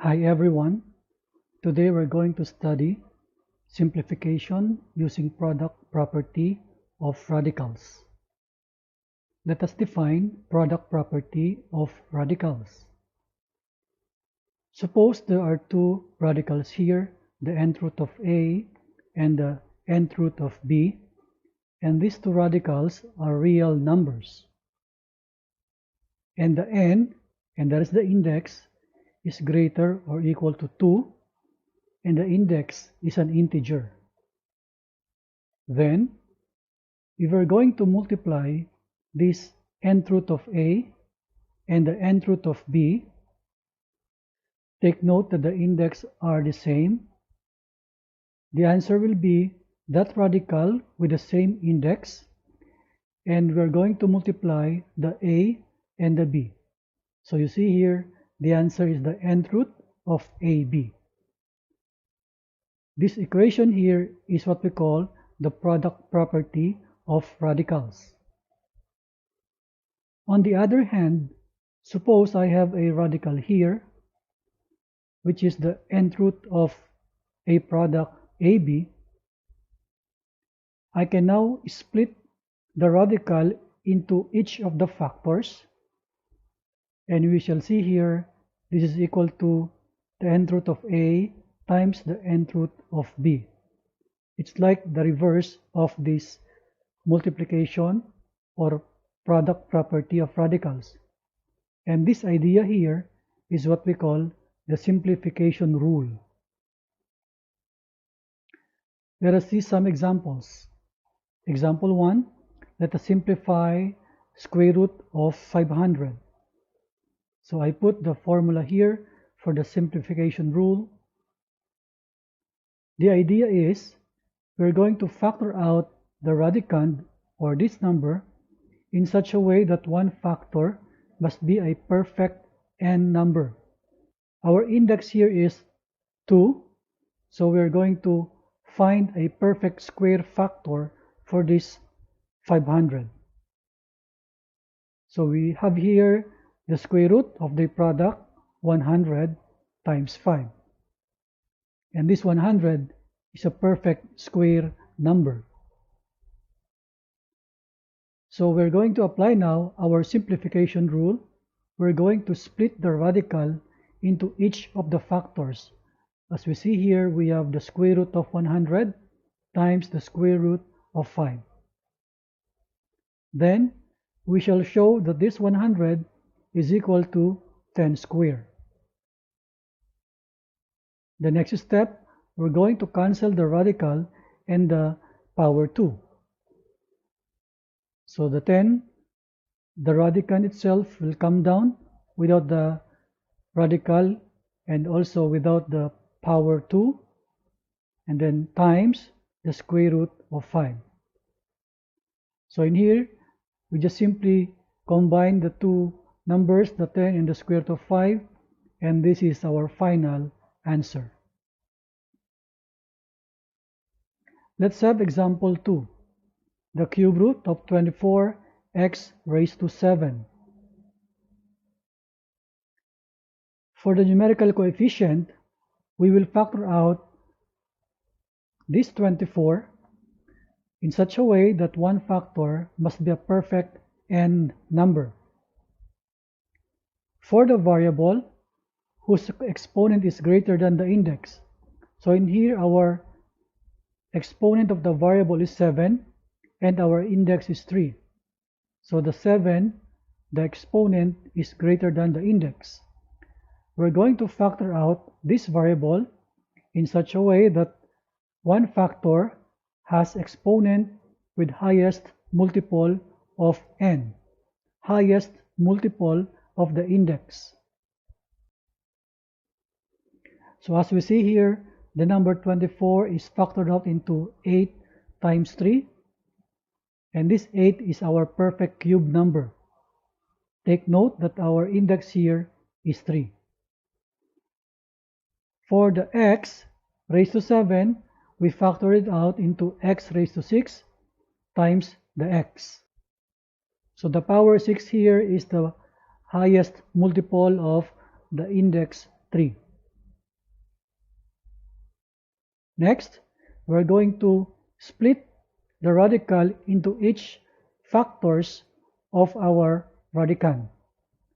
Hi everyone, today we're going to study simplification using product property of radicals. Let us define product property of radicals. Suppose there are two radicals here, the nth root of A and the nth root of B, and these two radicals are real numbers. And the n, and that is the index, is greater or equal to 2, and the index is an integer. Then, if we're going to multiply this nth root of A and the nth root of B, take note that the index are the same. The answer will be that radical with the same index, and we're going to multiply the A and the B. So you see here, the answer is the nth root of AB. This equation here is what we call the product property of radicals. On the other hand, suppose I have a radical here, which is the nth root of a product AB. I can now split the radical into each of the factors, and we shall see here this is equal to the nth root of A times the nth root of B. It's like the reverse of this multiplication or product property of radicals. And this idea here is what we call the simplification rule. Let us see some examples. Example 1, let us simplify square root of 500. So I put the formula here for the simplification rule. The idea is we're going to factor out the radicand or this number in such a way that one factor must be a perfect n number. Our index here is 2, so we're going to find a perfect square factor for this 500. So we have here the square root of the product 100 times 5. And this 100 is a perfect square number. So we're going to apply now our simplification rule. We're going to split the radical into each of the factors. As we see here, we have the square root of 100 times the square root of 5. Then we shall show that this 100 is equal to 10 squared. The next step, we're going to cancel the radical and the power 2. So the 10, the radicand itself will come down without the radical and also without the power 2, and then times the square root of 5. So in here, we just simply combine the two numbers, the 10 and the square root of 5, and this is our final answer. Let's have example 2. The cube root of 24x raised to 7. For the numerical coefficient, we will factor out this 24 in such a way that one factor must be a perfect n number. For the variable whose exponent is greater than the index, so in here our exponent of the variable is 7 and our index is 3. So the 7, the exponent is greater than the index. We're going to factor out this variable in such a way that one factor has exponent with highest multiple of n, highest multiple of the index. So as we see here, the number 24 is factored out into 8 times 3, and this 8 is our perfect cube number. Take note that our index here is 3. For the x raised to 7, we factor it out into x raised to 6 times the x. So the power 6 here is the highest multiple of the index 3. Next, we're going to split the radical into each factors of our radicand.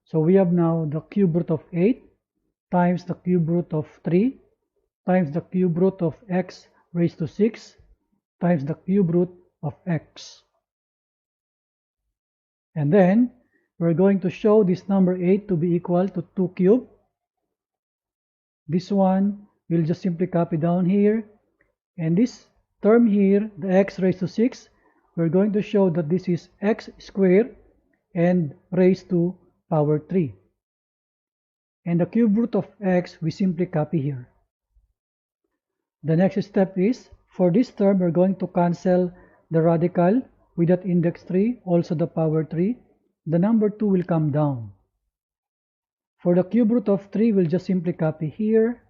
So we have now the cube root of 8 times the cube root of 3 times the cube root of x raised to 6 times the cube root of x. And then we're going to show this number 8 to be equal to 2 cubed. This one we'll just simply copy down here, and this term here, the x raised to 6, we're going to show that this is x squared and raised to power 3. And the cube root of x we simply copy here. The next step is, for this term we're going to cancel the radical with that index 3, also the power 3. The number 2 will come down. For the cube root of 3, we'll just simply copy here.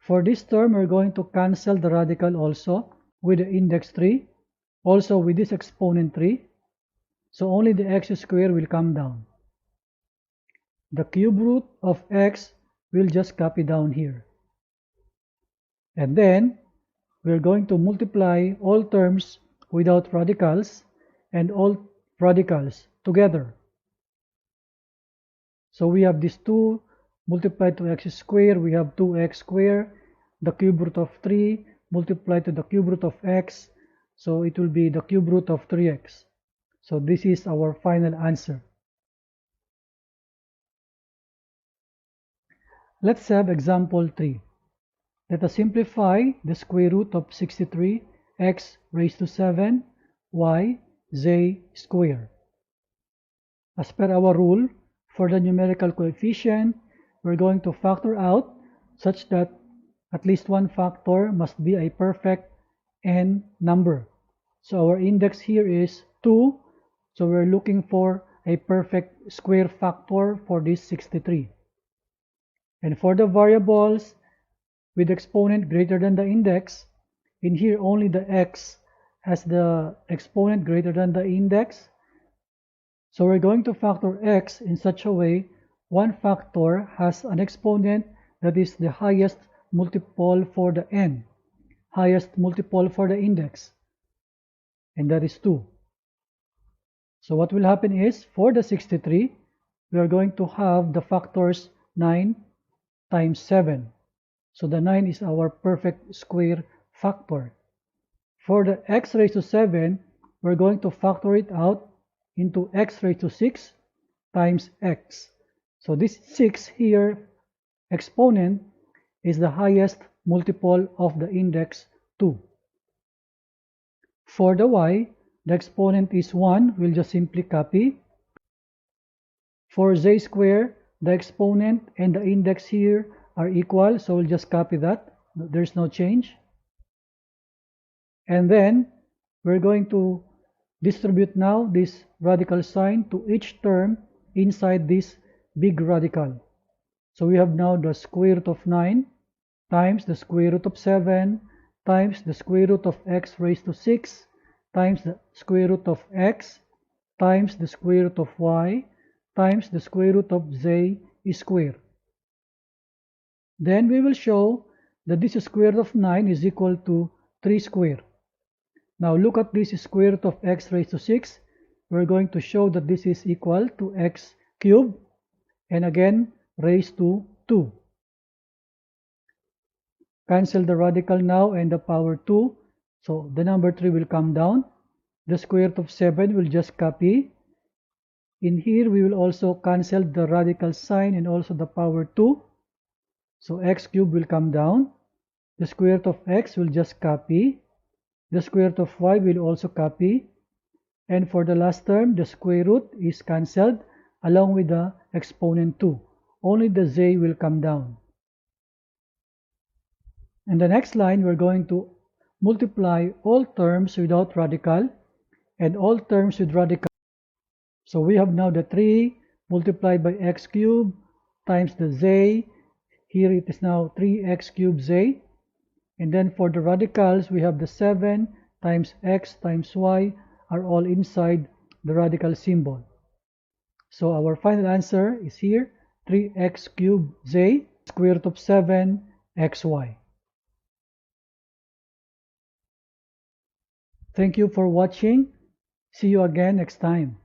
For this term, we're going to cancel the radical also with the index 3, also with this exponent 3. So only the x squared will come down. The cube root of x will just copy down here. And then, we're going to multiply all terms without radicals and all radicals together. So we have this 2 multiplied to x squared, we have 2x squared, the cube root of 3 multiplied to the cube root of x, so it will be the cube root of 3x. So this is our final answer. Let's have example 3. Let us simplify the square root of 63 x raised to 7 y z squared. As per our rule, for the numerical coefficient, we're going to factor out such that at least one factor must be a perfect n number. So our index here is 2, so we're looking for a perfect square factor for this 63. And for the variables with exponent greater than the index, in here only the x has the exponent greater than the index. So we're going to factor x in such a way one factor has an exponent that is the highest multiple for the n, highest multiple for the index, and that is 2. So what will happen is, for the 63, we are going to have the factors 9 times 7. So the 9 is our perfect square factor. For the x raised to 7, we're going to factor it out into x raised to 6 times x. So this 6 here, exponent, is the highest multiple of the index 2. For the y, the exponent is 1, we'll just simply copy. For z squared, the exponent and the index here are equal, so we'll just copy that. There's no change. And then we're going to distribute now this radical sign to each term inside this big radical. So we have now the square root of 9 times the square root of 7 times the square root of x raised to 6 times the square root of x times the square root of y times the square root of z squared. Then we will show that this square root of 9 is equal to 3 squared. Now look at this square root of x raised to 6. We're going to show that this is equal to x cubed, and again raised to 2. Cancel the radical now and the power 2. So the number 3 will come down. The square root of 7 will just copy. In here we will also cancel the radical sign and also the power 2. So x cubed will come down. The square root of x will just copy. The square root of y will also copy. And for the last term, the square root is cancelled along with the exponent 2. Only the z will come down. In the next line, we're going to multiply all terms without radical and all terms with radical. So we have now the 3 multiplied by x cubed times the z. Here it is now 3x cubed z. And then for the radicals, we have the 7 times x times y are all inside the radical symbol. So our final answer is here, 3x cubed z, square root of 7 xy. Thank you for watching. See you again next time.